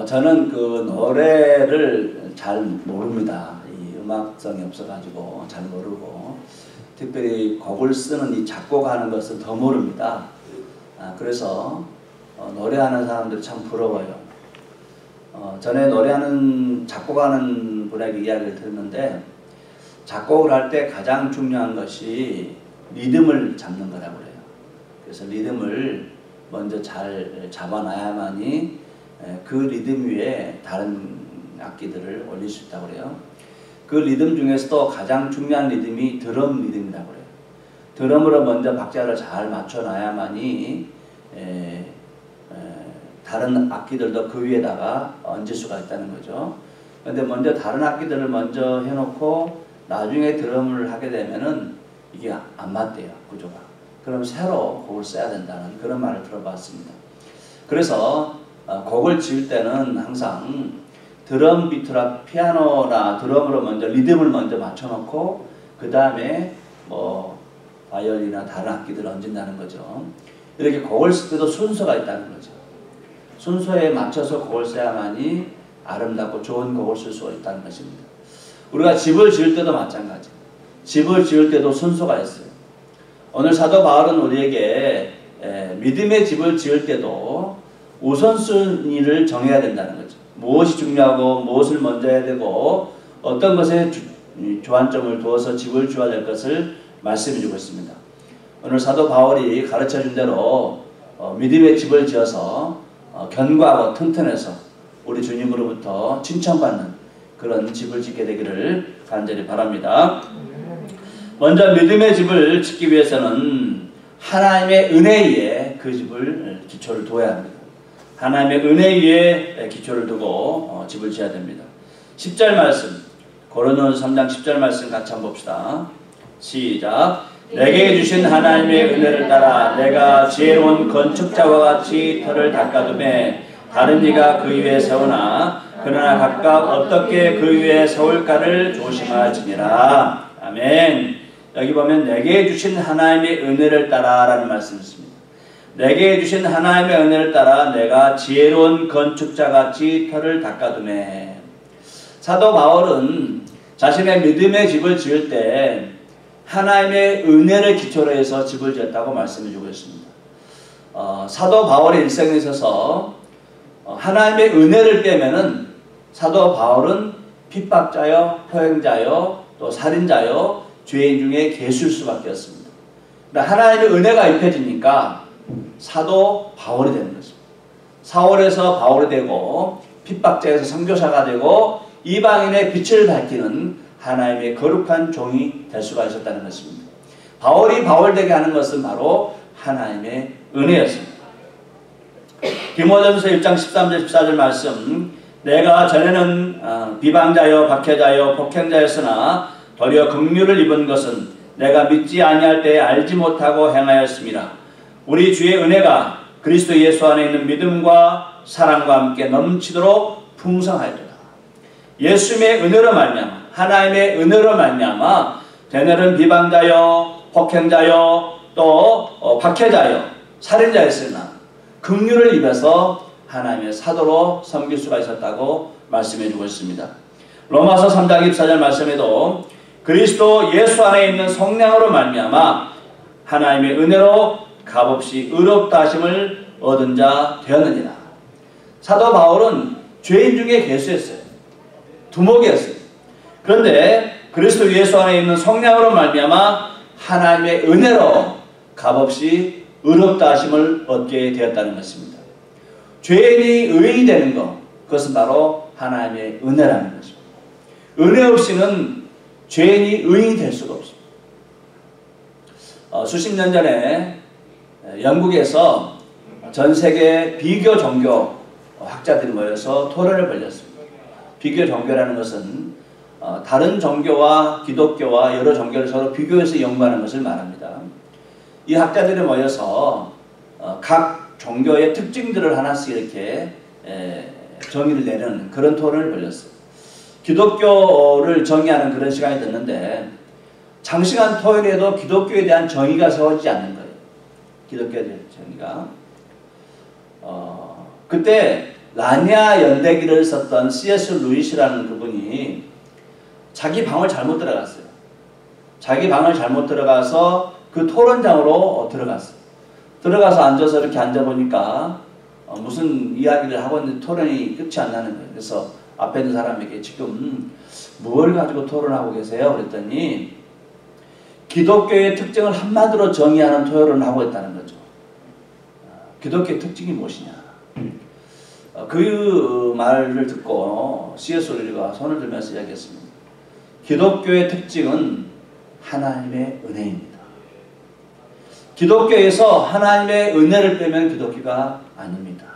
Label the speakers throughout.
Speaker 1: 저는 그 노래를 잘 모릅니다. 이 음악성이 없어가지고 잘 모르고, 특별히 곡을 쓰는 이 작곡하는 것은 더 모릅니다. 그래서 노래하는 사람들이 참 부러워요. 전에 노래하는 작곡하는 분에게 이야기를 들었는데, 작곡을 할 때 가장 중요한 것이 리듬을 잡는 거라고 그래요. 그래서 리듬을 먼저 잘 잡아놔야만이 그 리듬 위에 다른 악기들을 올릴 수 있다고 그래요. 그 리듬 중에서도 가장 중요한 리듬이 드럼 리듬이라고 그래요. 드럼으로 먼저 박자를 잘 맞춰놔야만이 다른 악기들도 그 위에다가 얹을 수가 있다는 거죠. 그런데 먼저 다른 악기들을 먼저 해놓고 나중에 드럼을 하게 되면은 이게 안 맞대요, 구조가. 그럼 새로 곡을 써야 된다는 그런 말을 들어봤습니다. 그래서 곡을 지을 때는 항상 드럼 비트라 피아노나 드럼으로 먼저 리듬을 먼저 맞춰놓고 그 다음에 뭐 바이올린이나 다른 악기들을 얹는다는 거죠. 이렇게 곡을 쓸 때도 순서가 있다는 거죠. 순서에 맞춰서 곡을 써야만이 아름답고 좋은 곡을 쓸 수 있다는 것입니다. 우리가 집을 지을 때도 마찬가지. 집을 지을 때도 순서가 있어요. 오늘 사도 바울은 우리에게 믿음의 집을 지을 때도 우선순위를 정해야 된다는 거죠. 무엇이 중요하고 무엇을 먼저 해야 되고 어떤 것에 주안점을 두어서 집을 지어야 될 것을 말씀해 주고 있습니다. 오늘 사도 바울이 가르쳐 준 대로 믿음의 집을 지어서 견고하고 튼튼해서 우리 주님으로부터 칭찬받는 그런 집을 짓게 되기를 간절히 바랍니다. 먼저 믿음의 집을 짓기 위해서는 하나님의 은혜 위에 그 집을 기초를 두어야 합니다. 하나님의 은혜 위에 기초를 두고 집을 지어야 됩니다. 10절 말씀, 고린도전서 3장 10절 말씀 같이 한번 봅시다. 시작. 내게 주신 하나님의 은혜를 따라 내가 지혜로운 건축자와 같이 터를 닦아두매 다른 이가 그 위에 세우나 그러나 각각 어떻게 그 위에 세울까를 조심하지니라. 아멘. 여기 보면 내게 주신 하나님의 은혜를 따라 라는 말씀이 있습니다. 내게 주신 하나님의 은혜를 따라 내가 지혜로운 건축자같이 터를 닦아두매. 사도 바울은 자신의 믿음의 집을 지을 때 하나님의 은혜를 기초로 해서 집을 지었다고 말씀해 주고 있습니다. 사도 바울의 일생에 있어서 하나님의 은혜를 빼면은 사도 바울은 핍박자요, 포행자요, 또 살인자요, 죄인 중에 개수일 수밖에 없습니다. 그러니까 하나님의 은혜가 입혀지니까 사도 바울이 되는 것입니다. 사울에서 바울이 되고 핍박자에서 선교사가 되고 이방인의 빛을 밝히는 하나님의 거룩한 종이 될 수가 있었다는 것입니다. 바울이 바울되게 하는 것은 바로 하나님의 은혜였습니다. 디모데전서 1장 13절 14절 말씀, 내가 전에는 비방자요 박해자요 폭행자였으나 도리어 긍휼을 입은 것은 내가 믿지 아니할 때에 알지 못하고 행하였습니다. 우리 주의 은혜가 그리스도 예수 안에 있는 믿음과 사랑과 함께 넘치도록 풍성하였도다. 예수님의 은혜로 말미암아 하나님의 은혜로 말미암아 쟤네는 비방자요 폭행자요 또 박해자요 살인자였으나 긍휼을 입어서 하나님의 사도로 섬길 수가 있었다고 말씀해 주고 있습니다. 로마서 3장 24절 말씀에도 그리스도 예수 안에 있는 성령으로 말미암아 하나님의 은혜로 값없이 의롭다 하심을 얻은 자 되었느니라. 사도 바울은 죄인 중에 개수였어요. 두목이었어요. 그런데 그리스도 예수 안에 있는 성령으로 말미암아 하나님의 은혜로 값없이 의롭다 하심을 얻게 되었다는 것입니다. 죄인이 의인이 되는 것, 그것은 바로 하나님의 은혜라는 것입니다. 은혜 없이는 죄인이 의인이 될 수가 없습니다. 수십 년 전에 영국에서 전 세계 비교 종교 학자들이 모여서 토론을 벌였습니다. 비교 종교라는 것은 다른 종교와 기독교와 여러 종교를 서로 비교해서 연구하는 것을 말합니다. 이 학자들이 모여서 각 종교의 특징들을 하나씩 이렇게 정의를 내는 그런 토론을 벌였어요. 기독교를 정의하는 그런 시간이 됐는데 장시간 토론에도 기독교에 대한 정의가 세워지지 않는 거예요. 기독교에 대한 정의가. 그때 라니아 연대기를 썼던 C.S. 루이스라는 그분이 자기 방을 잘못 들어갔어요. 자기 방을 잘못 들어가서 그 토론장으로 들어갔어요. 들어가서 앉아서 이렇게 앉아보니까 무슨 이야기를 하고 있는데 토론이 끝이 안 나는 거예요. 그래서 앞에 있는 사람에게 지금 뭘 가지고 토론하고 계세요? 그랬더니 기독교의 특징을 한마디로 정의하는 토론을 하고 있다는 거죠. 기독교의 특징이 무엇이냐? 그 말을 듣고 C.S. 루이스가 손을 들면서 이야기했습니다. 기독교의 특징은 하나님의 은혜입니다. 기독교에서 하나님의 은혜를 빼면 기독교가 아닙니다.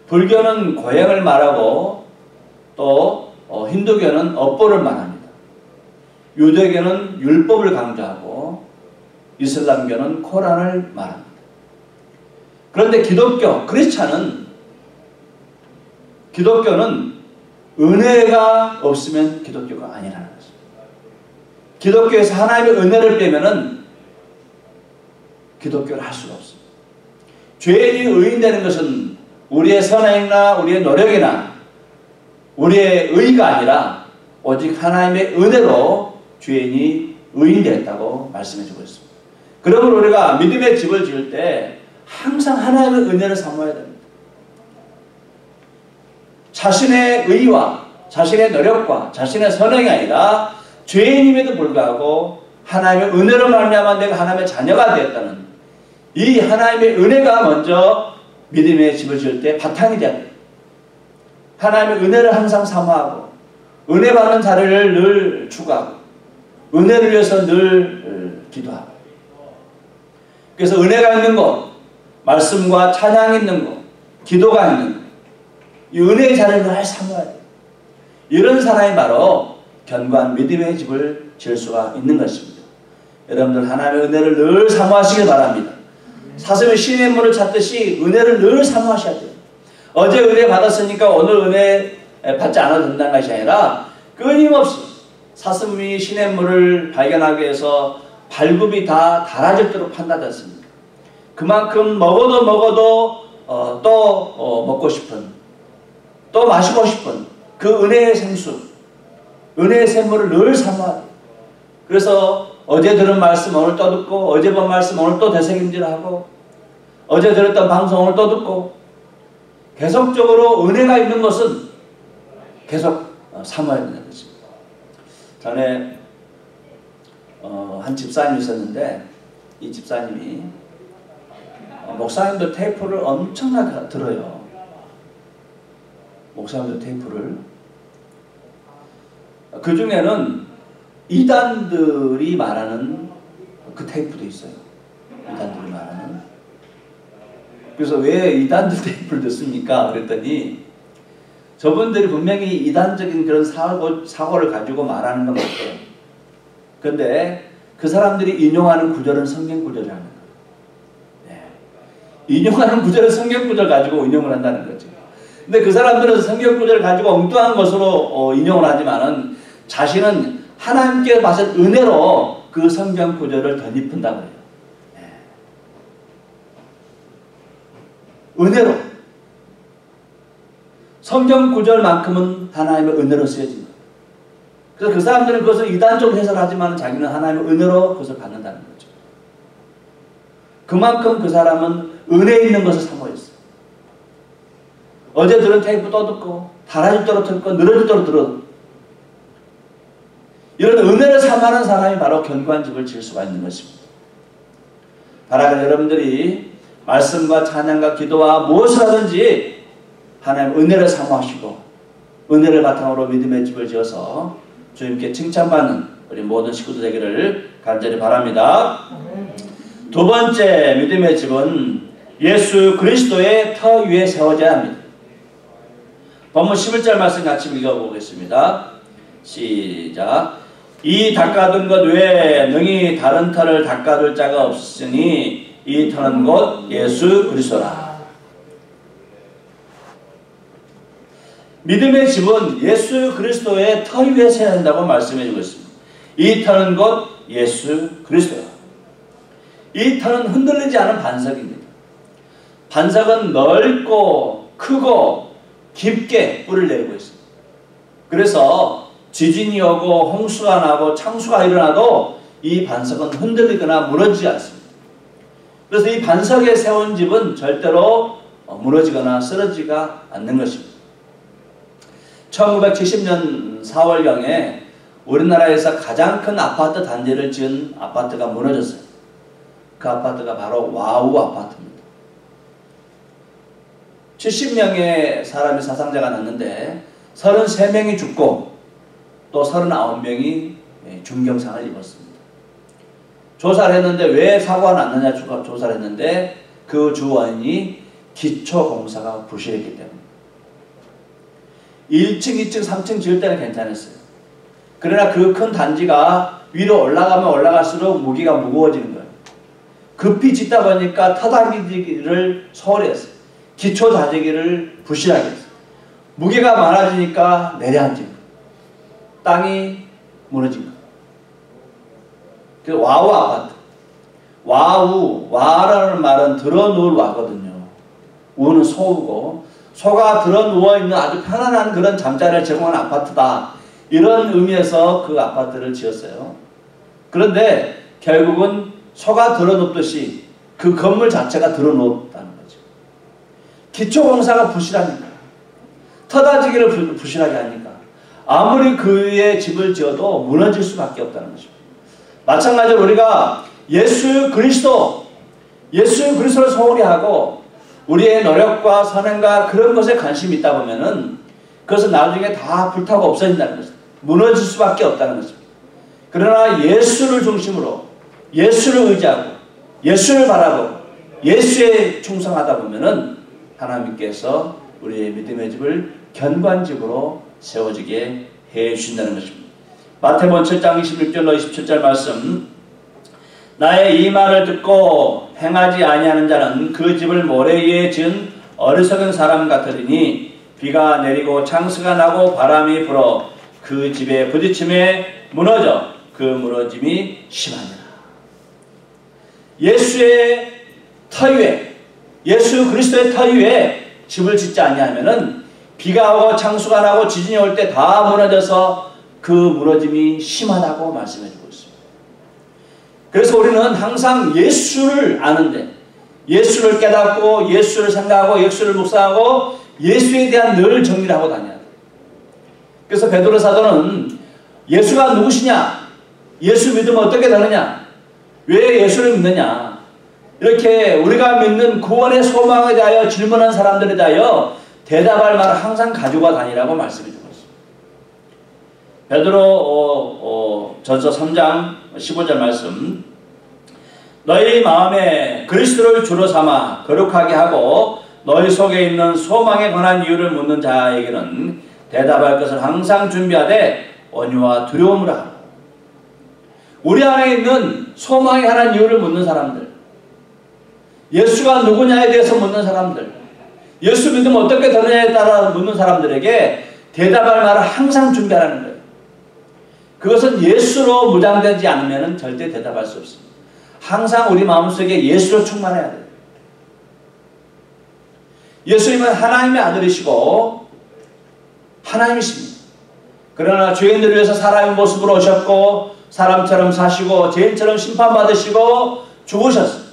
Speaker 1: 불교는 고행을 말하고 또 힌두교는 업보를 말합니다. 유대교는 율법을 강조하고 이슬람교는 코란을 말합니다. 그런데 기독교는 은혜가 없으면 기독교가 아니라는 것입니다. 기독교에서 하나님의 은혜를 빼면은 기독교를 할 수가 없습니다. 죄인이 의인되는 것은 우리의 선행이나 우리의 노력이나 우리의 의가 아니라 오직 하나님의 은혜로 죄인이 의인되었다고 말씀해주고 있습니다. 그러므로 우리가 믿음의 집을 지을 때 항상 하나님의 은혜를 사모해야 됩니다. 자신의 의와 자신의 노력과 자신의 선행이 아니라 죄인임에도 불구하고 하나님의 은혜로 말미암아 내가 하나님의 자녀가 되었다는 이 하나님의 은혜가 먼저 믿음의 집을 지을 때 바탕이 되어야 돼요. 하나님의 은혜를 항상 사모하고 은혜 받는 자리를 늘 추구하고 은혜를 위해서 늘 기도하고 그래서 은혜가 있는 곳, 말씀과 찬양이 있는 곳, 기도가 있는 곳 이 은혜의 자리를 늘 사모해야 돼요. 이런 사람이 바로 견고한 믿음의 집을 지을 수가 있는 것입니다. 여러분들 하나님의 은혜를 늘 사모하시길 바랍니다. 사슴이 신의 문을 찾듯이 은혜를 늘 사모하셔야 돼요. 어제 은혜 받았으니까 오늘 은혜 받지 않아도 된다는 것이 아니라 끊임없이 사슴이 신의 문을 발견하기 위해서 발굽이 다 닳아질도록 판단했습니다. 그만큼 먹어도 또 먹고 싶은 또 마시고 싶은 그 은혜의 생수 은혜의 샘물을 늘 사모해야 돼요. 그래서 어제 들은 말씀 오늘 또 듣고 어제 본 말씀 오늘 또 되새김질하고 어제 들었던 방송 오늘 또 듣고 계속적으로 은혜가 있는 것은 계속 사모해야 되는 것입니다. 전에 한 집사님이 있었는데 이 집사님이 목사님들 테이프를 엄청나게 들어요. 목사님들 테이프를 그 중에는 이단들이 말하는 그 테이프도 있어요. 이단들이 말하는. 그래서 왜 이단들 테이프를 듣습니까? 그랬더니 저분들이 분명히 이단적인 그런 사고를 가지고 말하는 건 맞대요. 그런데 그 사람들이 인용하는 구절은 성경 구절이라는 거예요. 네. 인용하는 구절은 성경 구절 가지고 인용을 한다는 거죠. 근데 그 사람들은 성경 구절을 가지고 엉뚱한 것으로 인용을 하지만은 자신은 하나님께 받은 은혜로 그 성경 구절을 덧입힌다고 해요. 네. 은혜로. 성경 구절만큼은 하나님의 은혜로 쓰여진 거예요. 그래서 그 사람들은 그것을 이단적으로 해석하지만 자기는 하나님의 은혜로 그것을 받는다는 거죠. 그만큼 그 사람은 은혜 있는 것을 사모했어요. 어제 들은 테이프 또 듣고 달아질도록 듣고 늘어질도록 들어. 이런 은혜를 사모하는 사람이 바로 견고한 집을 지을 수가 있는 것입니다. 바라는 여러분들이 말씀과 찬양과 기도와 무엇을 하든지 하나님 은혜를 사모하시고 은혜를 바탕으로 믿음의 집을 지어서 주님께 칭찬받는 우리 모든 식구들 되기를 간절히 바랍니다. 두 번째 믿음의 집은 예수 그리스도의 터 위에 세워져야 합니다. 본문 11절 말씀 같이 읽어보겠습니다. 시작. 이 닦아둔 것 외에 능히 다른 터를 닦아둘 자가 없으니 이 터는 곧 예수 그리스도라. 믿음의 집은 예수 그리스도의 터 위에 세워야 한다고 말씀해주고 있습니다. 이 터는 곧 예수 그리스도라. 이 터는 흔들리지 않은 반석입니다. 반석은 넓고 크고 깊게 뿌리를 내리고 있습니다. 그래서 지진이 오고 홍수가 나고 창수가 일어나도 이 반석은 흔들리거나 무너지지 않습니다. 그래서 이 반석에 세운 집은 절대로 무너지거나 쓰러지지가 않는 것입니다. 1970년 4월경에 우리나라에서 가장 큰 아파트 단지를 지은 아파트가 무너졌어요. 그 아파트가 바로 와우 아파트입니다. 70명의 사람이 사상자가 났는데 33명이 죽고 또 39명이 중경상을 입었습니다. 조사를 했는데 왜 사고가 났느냐 조사를 했는데 그 주 원인이 기초공사가 부실했기 때문에 1층, 2층, 3층 지을 때는 괜찮았어요. 그러나 그 큰 단지가 위로 올라가면 올라갈수록 무게가 무거워지는 거예요. 급히 짓다 보니까 터다기를 소홀히 했어요. 기초 다지기를 부실하게 했어요. 무게가 많아지니까 내려앉은 거예요. 땅이 무너진 거예요. 그 와우 아파트. 와우, 와라는 말은 들어누울 와거든요. 우는 소우고 소가 들어누워있는 아주 편안한 그런 잠자리를 제공하는 아파트다. 이런 의미에서 그 아파트를 지었어요. 그런데 결국은 소가 들어눕듯이 그 건물 자체가 들어눕었다는 거죠. 기초공사가 부실하니까 터다지기를 부실하게 하니까 아무리 그 위에 집을 지어도 무너질 수밖에 없다는 것입니다. 마찬가지로 우리가 예수 그리스도를 소홀히 하고 우리의 노력과 선행과 그런 것에 관심이 있다 보면은 그것은 나중에 다 불타고 없어진다는 것입니다. 무너질 수밖에 없다는 것입니다. 그러나 예수를 중심으로 예수를 의지하고 예수를 바라보고 예수에 충성하다 보면은 하나님께서 우리의 믿음의 집을 견고한 집으로 세워지게 해 주신다는 것입니다. 마태복음 7장 26절로 27절 말씀. 나의 이 말을 듣고 행하지 아니하는 자는 그 집을 모래 위에 지은 어리석은 사람 같으리니 비가 내리고 창수가 나고 바람이 불어 그 집에 부딪힘에 무너져 그 무너짐이 심하니라. 예수의 터 위에 예수 그리스도의 터 위에 집을 짓지 아니하면은 비가 오고 창수가 나고 지진이 올 때 다 무너져서 그 무너짐이 심하다고 말씀해 주고 있습니다. 그래서 우리는 항상 예수를 아는데 예수를 깨닫고 예수를 생각하고 예수를 묵상하고 예수에 대한 늘 정리를 하고 다녀야 돼요. 그래서 베드로 사도는 예수가 누구시냐? 예수 믿으면 어떻게 되느냐? 왜 예수를 믿느냐? 이렇게 우리가 믿는 구원의 소망에 대하여 질문한 사람들에 대하여 대답할 말을 항상 가지고 다니라고 말씀해 주고 있습니다. 베드로 전서 3장 15절 말씀. 너희 마음에 그리스도를 주로 삼아 거룩하게 하고 너희 속에 있는 소망에 관한 이유를 묻는 자에게는 대답할 것을 항상 준비하되 온유와 두려움으로 하라. 우리 안에 있는 소망에 관한 이유를 묻는 사람들, 예수가 누구냐에 대해서 묻는 사람들, 예수 믿으면 어떻게 되느냐에 따라 묻는 사람들에게 대답할 말을 항상 준비하라는 거예요. 그것은 예수로 무장되지 않으면 절대 대답할 수 없습니다. 항상 우리 마음속에 예수로 충만해야 돼요. 예수님은 하나님의 아들이시고 하나님이십니다. 그러나 죄인들을 위해서 사람의 모습으로 오셨고 사람처럼 사시고 죄인처럼 심판받으시고 죽으셨습니다.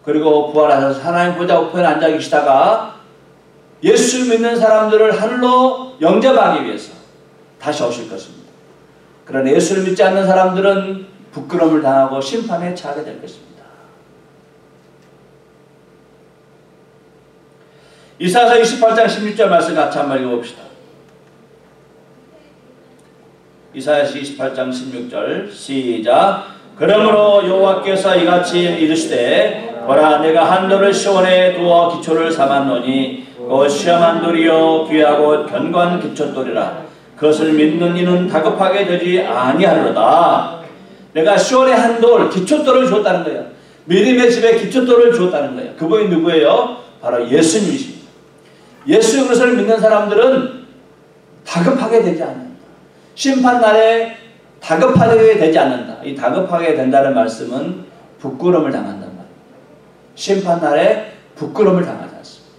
Speaker 1: 그리고 부활하셔서 하나님 보좌 우편에 앉아 계시다가 예수 믿는 사람들을 하늘로 영접하기 위해서 다시 오실 것입니다. 그러나 예수를 믿지 않는 사람들은 부끄러움을 당하고 심판에 처하게 될 것입니다. 이사야서 28장 16절 말씀 같이 한번 읽어봅시다. 이사야서 28장 16절 시작. 그러므로 여호와께서 이같이 이르시되 보라 내가 한돌을 시온에 두어 기초를 삼았노니 곧 시험한 돌이요 귀하고 견고한 기초돌이라. 그것을 믿는 이는 다급하게 되지 아니하리로다. 내가 시온에 한 돌 기초돌을 줬다는 거예요. 믿음의 집에 기초돌을 줬다는 거예요. 그분이 누구예요? 바로 예수님이십니다. 예수 그리스도를 믿는 사람들은 다급하게 되지 않는다. 심판날에 다급하게 되지 않는다. 이 다급하게 된다는 말씀은 부끄러움을 당한단 말이에요. 심판날에 부끄러움을 당하지 않습니다.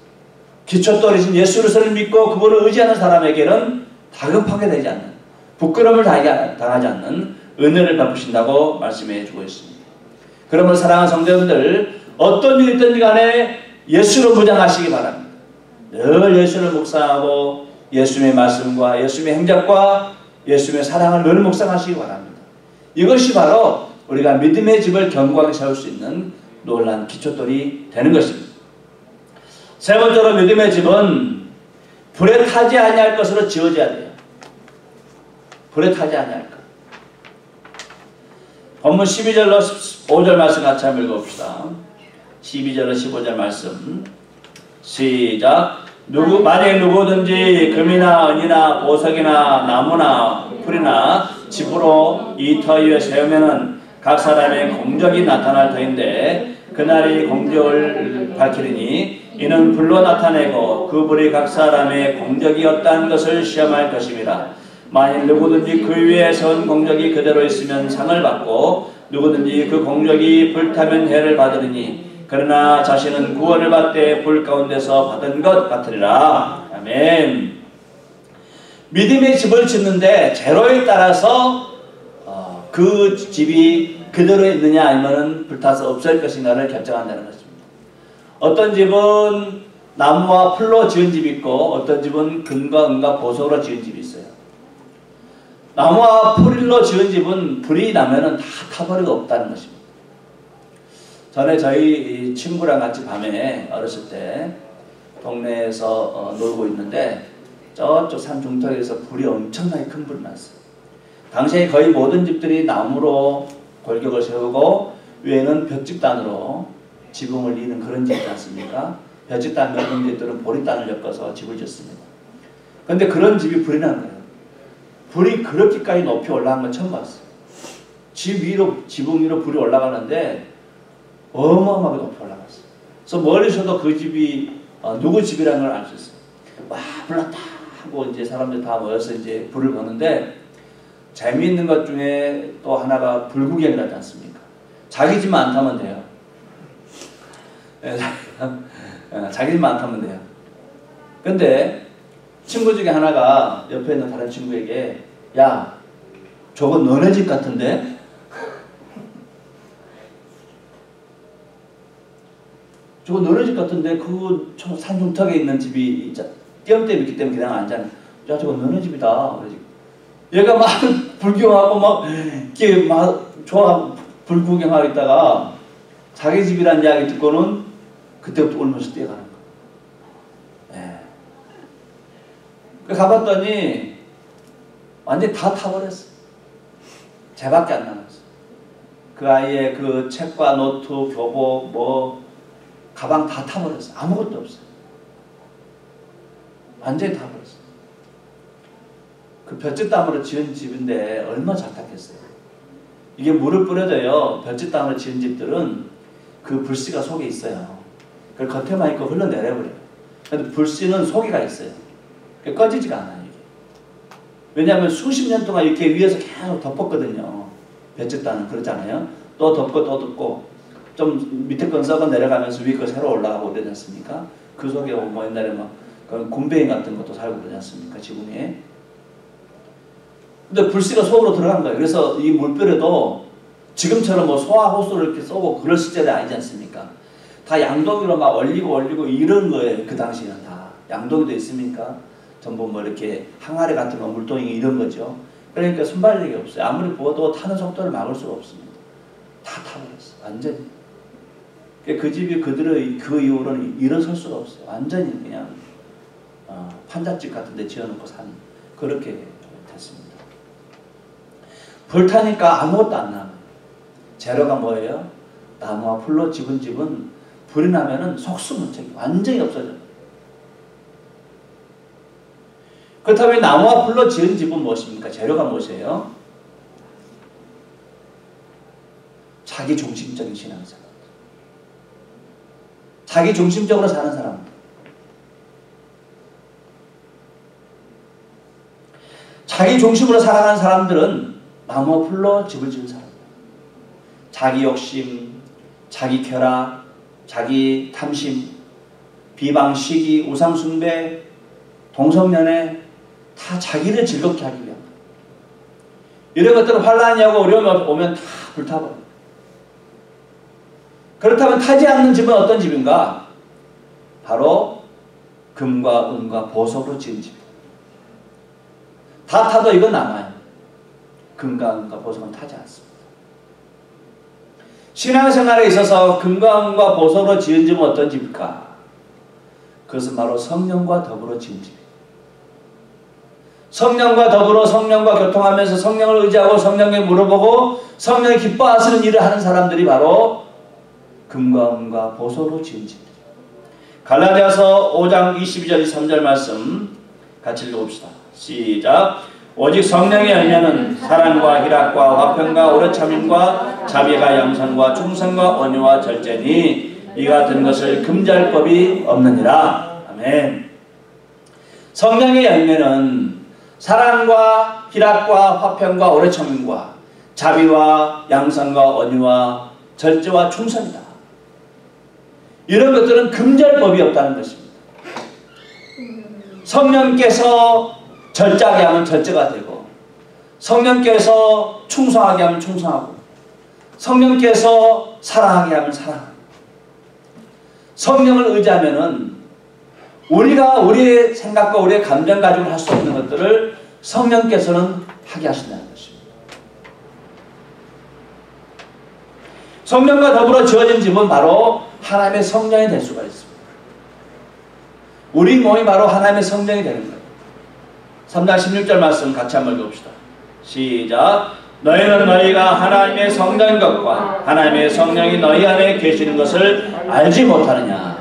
Speaker 1: 기초 떨어진 예수 그리스도를 믿고 그분을 의지하는 사람에게는 다급하게 되지 않는, 부끄러움을 당하지 않는 은혜를 베푸신다고 말씀해 주고 있습니다. 그러므로 사랑하는 성도님들, 어떤 일이 있든지 간에 예수로 무장하시기 바랍니다. 늘 예수를 묵상하고 예수님의 말씀과 예수님의 행적과 예수님의 사랑을 늘 묵상하시기 바랍니다. 이것이 바로 우리가 믿음의 집을 견고하게 세울 수 있는 놀라운 기초돌이 되는 것입니다. 세 번째로 믿음의 집은 불에 타지 아니할 것으로 지어져야 돼요. 불에 타지 아니할 것. 본문 12절로 5절 말씀 같이 한번 읽어봅시다. 12절로 15절 말씀 시작. 만약 누구든지 금이나 은이나 보석이나 나무나 풀이나 집으로 이 터 위에 세우면은 각 사람의 공적이 나타날 터인데 그날이 공적을 밝히리니 이는 불로 나타내고 그 불이 각 사람의 공적이었다는 것을 시험할 것입니다. 만일 누구든지 그 위에 세운 공적이 그대로 있으면 상을 받고 누구든지 그 공적이 불타면 해를 받으리니 그러나 자신은 구원을 받되 불 가운데서 받은 것 같으리라. 아멘. 믿음의 집을 짓는데 제로에 따라서 그 집이 그대로 있느냐 아니면 불타서 없을 것인가를 결정한다는 것입니다. 어떤 집은 나무와 풀로 지은 집이 있고 어떤 집은 금과 은과 보석으로 지은 집이 있어요. 나무와 풀로 지은 집은 불이 나면은 다 타버리고 없다는 것입니다. 전에 저희 친구랑 같이 밤에 어렸을 때 동네에서 놀고 있는데 저쪽 산 중턱에서 불이 엄청나게 큰 불이 났어요. 당시에 거의 모든 집들이 나무로 골격을 세우고 위에는 볏짚단으로 지붕을 이는 그런 집이지 않습니까? 볏짚단 몇몇 집들은 보리단을 엮어서 집을 짓습니다. 그런데 그런 집이 불이 난 거예요. 불이 그렇게까지 높이 올라간 건 처음 봤어요. 집 위로, 지붕 위로 불이 올라가는데 어마어마하게 높이 올라갔어요. 그래서 멀리서도 그 집이 누구 집이라는 걸 알 수 있어요. 와, 불났다 하고 이제 사람들 다 모여서 이제 불을 보는데 재미있는 것 중에 또 하나가 불구경이라지 않습니까? 자기 집만 안 타면 돼요. 자기 집만 안 타면 돼요. 근데 친구 중에 하나가 옆에 있는 다른 친구에게 야, 저건 너네 집 같은데? 저거 너네 집 같은데 그 산중턱에 있는 집이 띄엄띄엄 있기 때문에 그냥 앉잖아. 야, 저거 너네 집이다. 얘가 막 불경하고 막 이렇게 막 좋아 불구경하고 있다가 자기 집이라는 이야기 듣고는 그때부터 울면서 뛰어가는 거야. 예. 그 가봤더니 완전히 다 타버렸어. 쟤밖에 안 남았어. 그 아이의 그 책과 노트, 교복, 뭐 가방 다 타버렸어. 아무것도 없어. 완전히 타버렸어. 그 볏짚담으로 지은 집인데 얼마나 잘 탔겠어요. 이게 물을 뿌려줘요. 볏짚담으로 지은 집들은 그 불씨가 속에 있어요. 그걸 겉에만 있고 흘러내려버려요. 근데 불씨는 속에가 있어요. 꺼지지가 않아요. 이게. 왜냐하면 수십 년 동안 이렇게 위에서 계속 덮었거든요. 볏짚담은 그렇잖아요. 또 덮고 또 덮고 좀 밑에 건 썩어 내려가면서 위에 거 새로 올라가고 그러지 않습니까? 그 속에 뭐 옛날에 막 곰뱅이 같은 것도 살고 그러지 않습니까? 지붕에. 근데 불씨가 속으로 들어간 거예요. 그래서 이 물병에도 지금처럼 뭐 소화 호수를 이렇게 쏘고 그럴 시절이 아니지 않습니까? 다 양동이로 막 얼리고 이런 거예요. 그 당시에는 다. 양동이도 있습니까? 전부 뭐 이렇게 항아리 같은 거 물동이 이런 거죠. 그러니까 순발력이 없어요. 아무리 부어도 타는 속도를 막을 수가 없습니다. 다 타버렸어. 완전히. 그 집이 그들의 그 이후로는 일어설 수가 없어요. 완전히 그냥 판잣집 같은 데 지어놓고 산 그렇게 됐습니다. 불타니까 아무것도 안 남아요. 재료가 뭐예요? 나무와 풀로 집은 집은 불이 나면은 속수무책이 완전히 없어져요. 그렇다면 나무와 풀로 지은 집은 무엇입니까? 재료가 무엇이에요? 자기 중심적인 신앙생활. 자기 중심적으로 사는 사람. 자기 중심으로 살아가는 사람들은 나무와 풀로 집을 지은 사람. 자기 욕심, 자기 쾌락, 자기 탐심, 비방, 시기, 우상 숭배, 동성연애 다 자기를 즐겁게 하기 위한 거예요. 이런 것들은 환란이 오고 어려움이 오면 다 불타버려요. 그렇다면 타지 않는 집은 어떤 집인가? 바로 금과 은과 보석으로 지은 집. 다 타도 이건 남아요. 금과 은과 보석은 타지 않습니다. 신앙생활에 있어서 금과 은과 보석으로 지은 집은 어떤 집일까? 그것은 바로 성령과 더불어 지은 집이에요. 성령과 더불어 성령과 교통하면서 성령을 의지하고 성령에 물어보고 성령이 기뻐하시는 일을 하는 사람들이 바로 금과 은과 보석으로 지은 집이에요. 갈라디아서 5장 22절 23절 말씀 같이 읽어봅시다. 시작. 오직 성령의 열매는 사랑과 희락과 화평과 오래 참음과 자비가 양선과 충성과 온유와 절제니 이 같은 것을 금지할 법이 없느니라. 아멘. 성령의 열매는 사랑과 희락과 화평과 오래 참음과 자비와 양선과 온유와 절제와 충성이다. 이런 것들은 금지할 법이 없다는 것입니다. 성령께서 절제하게 하면 절제가 되고, 성령께서 충성하게 하면 충성하고, 성령께서 사랑하게 하면 사랑하고, 성령을 의지하면은 우리가 우리의 생각과 우리의 감정 가지고 할 수 없는 것들을 성령께서는 하게 하신다는 것입니다. 성령과 더불어 지어진 집은 바로 하나님의 성전이 될 수가 있습니다. 우리 몸이 바로 하나님의 성전이 되는 거예요. 3장 16절 말씀 같이 한번 읽어봅시다. 시작. 너희는 너희가 하나님의 성전인 것과 하나님의 성령이 너희 안에 계시는 것을 알지 못하느냐.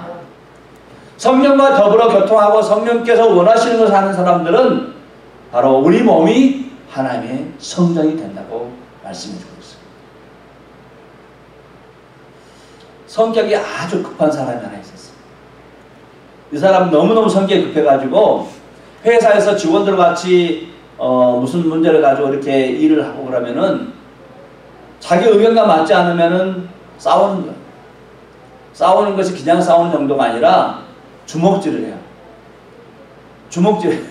Speaker 1: 성령과 더불어 교통하고 성령께서 원하시는 것을 하는 사람들은 바로 우리 몸이 하나님의 성전이 된다고 말씀해 주고 있습니다. 성격이 아주 급한 사람이 하나 있었어요. 이 사람 너무너무 성격이 급해가지고 회사에서 직원들 같이 무슨 문제를 가지고 이렇게 일을 하고 그러면은 자기 의견과 맞지 않으면은 싸우는 거예요. 싸우는 것이 그냥 싸우는 정도가 아니라 주먹질을 해요. 주먹질.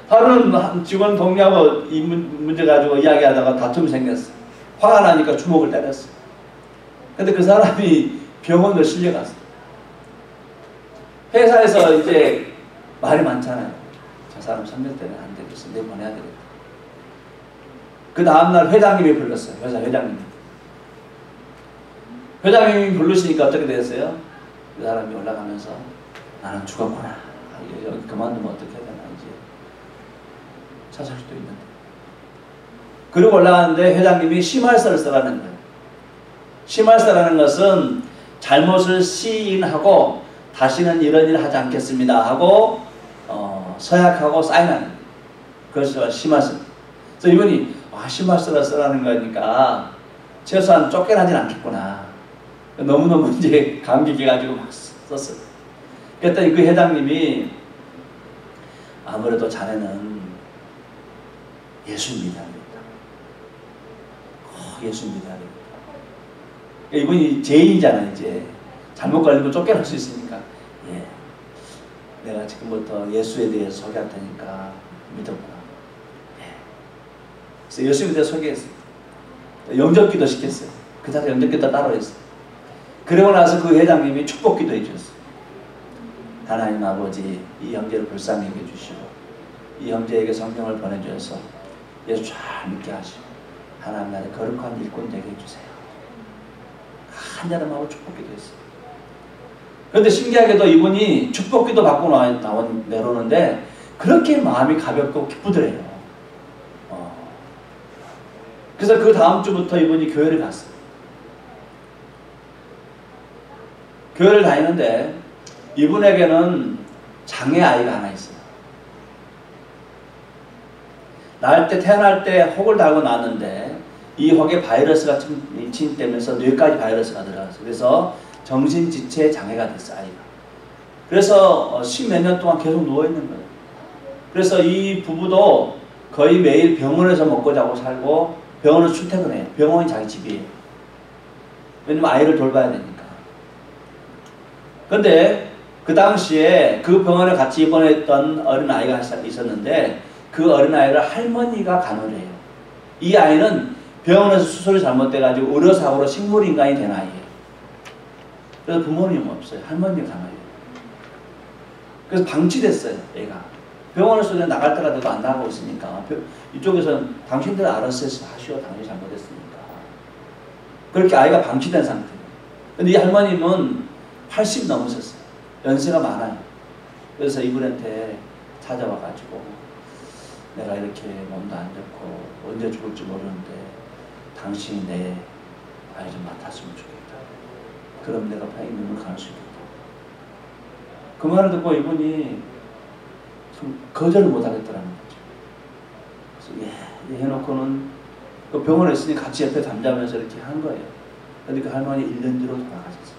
Speaker 1: 하루는 직원 동료하고 이 문제 가지고 이야기하다가 다툼이 생겼어. 화가 나니까 주먹을 때렸어. 근데 그 사람이 병원을 실려갔어. 회사에서 이제 말이 많잖아요. 저 사람 성격 때문에 안 되겠어. 내보내야 되겠다. 그 다음날 회장님이 불렀어요. 회사 회장님이. 회장님이 부르시니까 어떻게 됐어요? 그 사람이 올라가면서 나는 죽었구나. 여기 그만두면 어떻게 해야 되나 이제 찾을 수도 있는데. 그리고 올라가는데 회장님이 심할서를 써라는 거예요. 심할서라는 것은 잘못을 시인하고 다시는 이런 일을 하지 않겠습니다 하고 서약하고 사인하는 거예요. 그래서 심할서. 그래서 이분이 심할서를 쓰라는 거니까 최소한 쫓겨나진 않겠구나. 너무너무 이제 감격해가지고 막 썼어요. 그랬더니 그 회장님이 아무래도 자네는 예수 믿어야 되겠다. 예수 믿어야 되겠다. 이분이 죄인이잖아요. 이제 잘못 걸리면 쫓겨날 수 있으니까 예, 내가 지금부터 예수에 대해서 소개할 테니까 믿어보라. 예. 그래서 예수에 대해서 소개했어요. 영접기도 시켰어요. 그 자리에 영접기도 따로 했어요. 그러고 나서 그 회장님이 축복기도 해주셨어요. 하나님 아버지, 이 형제를 불쌍히 여겨주시고 이 형제에게 성령을 보내주셔서 예수 잘 믿게 하시고 하나님 나라의 거룩한 일꾼 되게 해주세요. 한여름하고 축복기도 했어요. 그런데 신기하게도 이분이 축복기도 받고 내려오는데 그렇게 마음이 가볍고 기쁘더래요. 그래서 그 다음 주부터 이분이 교회를 갔어요. 교회를 다니는데 이분에게는 장애 아이가 하나 있어요. 태어날 때 혹을 달고 낳았는데 이 혹에 바이러스가 침입되면서 뇌까지 바이러스가 들어갔어요. 그래서 정신지체 장애가 됐어요, 아이가. 그래서 10몇 년 동안 계속 누워있는 거예요. 그래서 이 부부도 거의 매일 병원에서 먹고 자고 살고 병원에서 출퇴근해요. 병원이 자기 집이에요. 왜냐면 아이를 돌봐야 되니까. 근데 그 당시에 그 병원에 같이 입원했던 어린아이가 있었는데 그 어린아이를 할머니가 간호를 해요. 이 아이는 병원에서 수술이 잘못돼가지고 의료사고로 식물인간이 된 아이예요. 그래서 부모님 없어요. 할머니가 간호해요. 그래서 방치됐어요. 얘가. 병원에서 나갈 때가 돼도 안 나가고 있으니까 이쪽에서는 당신들 알아서 하시오. 당신이 잘못했으니까. 그렇게 아이가 방치된 상태예요. 근데 이 할머님은 80 넘으셨어요. 연세가 많아요. 그래서 이분한테 찾아와가지고 내가 이렇게 몸도 안 좋고 언제 죽을지 모르는데 당신이 내 아이 좀 맡았으면 좋겠다. 그럼 내가 편히 눈을 감을 수 있겠다. 그 말을 듣고 이분이 거절을 못 하겠더라는 거죠. 그래서 예, 해놓고는 그 병원에 있으니 같이 옆에 잠자면서 이렇게 한 거예요. 근데 그 할머니 1년 뒤로 돌아가셨어요.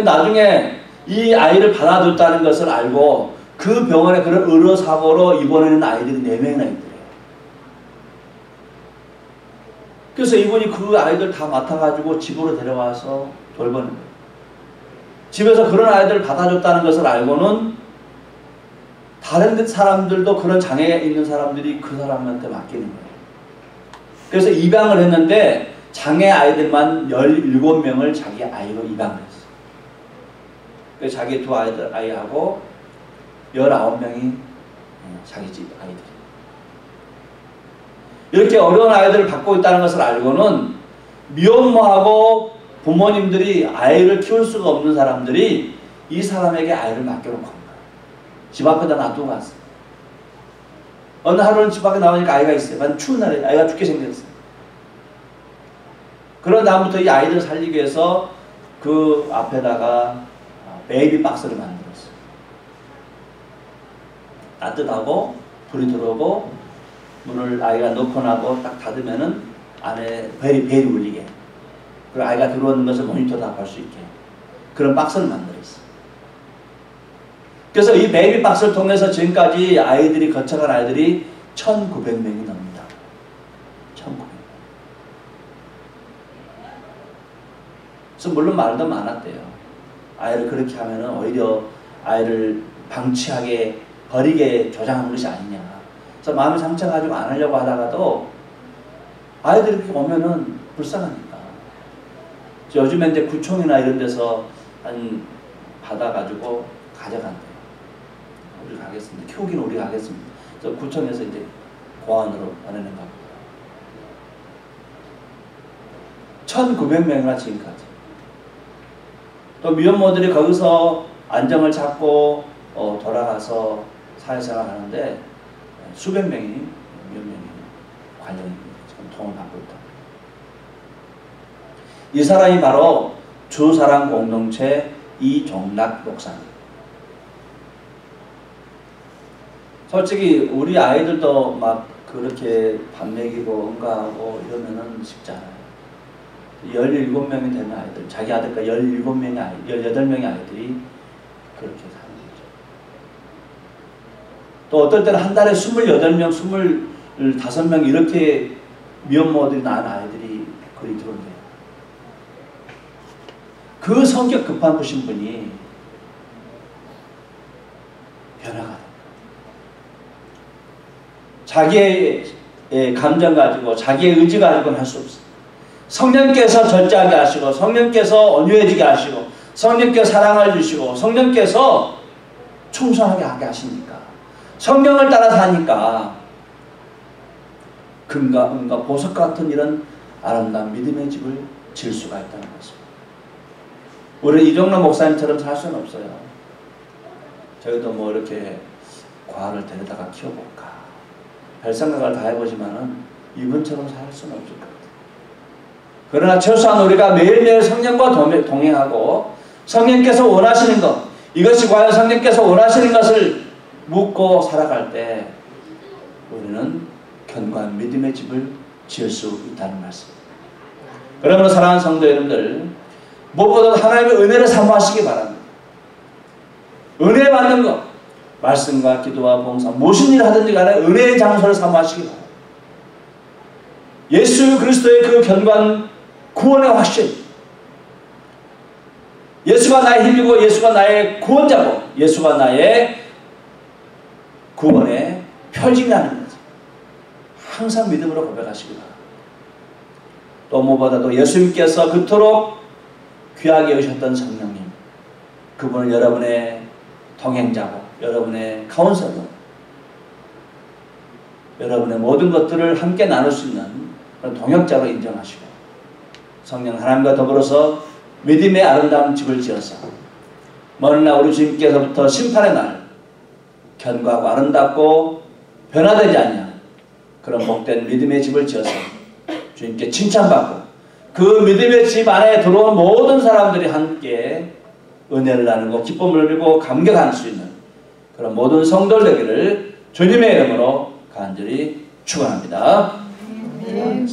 Speaker 1: 나중에 이 아이를 받아줬다는 것을 알고 그 병원에 그런 의료사고로 입원하는 아이들이 4명이나 있더래요. 그래서 이분이 그 아이들 다 맡아가지고 집으로 데려와서 돌보는 거예요. 집에서 그런 아이들을 받아줬다는 것을 알고는 다른 사람들도 그런 장애가 있는 사람들이 그 사람한테 맡기는 거예요. 그래서 입양을 했는데 장애 아이들만 17명을 자기 아이로 입양을 했어요. 그래서 자기 두 아이하고 19명이 자기 집 아이들. 이렇게 어려운 아이들을 갖고 있다는 것을 알고는 미혼모하고 부모님들이 아이를 키울 수가 없는 사람들이 이 사람에게 아이를 맡겨놓고 간 거예요. 집 앞에다 놔두고 갔어요. 어느 하루는 집 밖에 나오니까 아이가 있어요. 완전 추운 날에 아이가 죽게 생겼어요. 그런 다음부터 이 아이들을 살리기 위해서 그 앞에다가 베이비 박스를 만들었어요. 따뜻하고 불이 들어오고 문을 아이가 넣고 나고 딱 닫으면은 안에 벨이 울리게. 그리고 아이가 들어오는 것을 모니터 답할 수 있게. 그런 박스를 만들었어요. 그래서 이 베이비 박스를 통해서 지금까지 아이들이 거쳐간 아이들이 1,900명이 넘는다. 1,900명. 그래서 물론 말도 많았대요. 아이를 그렇게 하면은 오히려 아이를 방치하게 버리게 조장한 것이 아니냐. 그래서 마음이 상처가지고 안 하려고 하다가도 아이들이 이렇게 오면은 불쌍하니까. 요즘에 이제 구청이나 이런 데서 한 받아가지고 가져간대요. 우리 가겠습니다. 키우기는 우리 가겠습니다. 그래서 구청에서 이제 고안으로 보내는 겁니다. 1,900명이나 지금까지. 또 미혼모들이 거기서 안정을 찾고 돌아가서 사회생활 하는데 수백 명이 미혼명이 관련이 지금 도움을 받고 있다. 이 사람이 바로 주사랑 공동체 이종락 목사입니다. 솔직히 우리 아이들도 막 그렇게 밥 먹이고 응가하고 이러면은 쉽지 않아요. 17명이 되는 아이들, 자기 아들과 17명의 아이들, 18명의 아이들이 그렇게 사는 거죠. 또 어떨 때는 한 달에 28명, 25명 이렇게 미혼모들이 낳은 아이들이 거의 들어온대요. 그 성격 급한 부신 분이 변화가 됩니다. 자기의 감정 가지고 자기의 의지 가지고는 할 수 없어요. 성령께서 절제하게 하시고 성령께서 온유해지게 하시고 성령께서 사랑을 주시고 성령께서 충성하게 하게 하시니까 성령을 따라 사니까 금과 은과 보석 같은 이런 아름다운 믿음의 집을 지을 수가 있다는 것입니다. 우리 이종락 목사님처럼 살 수는 없어요. 저희도 뭐 이렇게 과를 데려다가 키워볼까 별 생각을 다 해보지만은 이분처럼 살 수는 없을 것 같아요. 그러나 최소한 우리가 매일매일 성령과 동행하고 성령께서 원하시는 것, 이것이 과연 성령께서 원하시는 것을 묻고 살아갈 때 우리는 견고한 믿음의 집을 지을 수 있다는 말씀입니다. 그러므로 사랑하는 성도 여러분들, 무엇보다 하나님의 은혜를 사모하시기 바랍니다. 은혜 받는 것, 말씀과 기도와 봉사, 무슨 일을 하든지 간에 은혜의 장소를 사모하시기 바랍니다. 예수 그리스도의 그 견고한 구원의 확신, 예수가 나의 힘이고 예수가 나의 구원자고 예수가 나의 구원의 표징이라는 거죠. 항상 믿음으로 고백하시기 바랍니다. 또 무엇보다도 예수님께서 그토록 귀하게 여기셨던 성령님, 그분은 여러분의 동행자고 여러분의 카운서로 여러분의 모든 것들을 함께 나눌 수 있는 그런 동역자로 인정하시고 성령 하나님과 더불어서 믿음의 아름다운 집을 지어서 먼 날 우리 주님께서부터 심판의 날 견고하고 아름답고 변화되지 않는 그런 복된 믿음의 집을 지어서 주님께 칭찬받고 그 믿음의 집 안에 들어온 모든 사람들이 함께 은혜를 나누고 기쁨을 누리고 감격할 수 있는 그런 모든 성도들 되기를 주님의 이름으로 간절히 축원합니다.
Speaker 2: 네.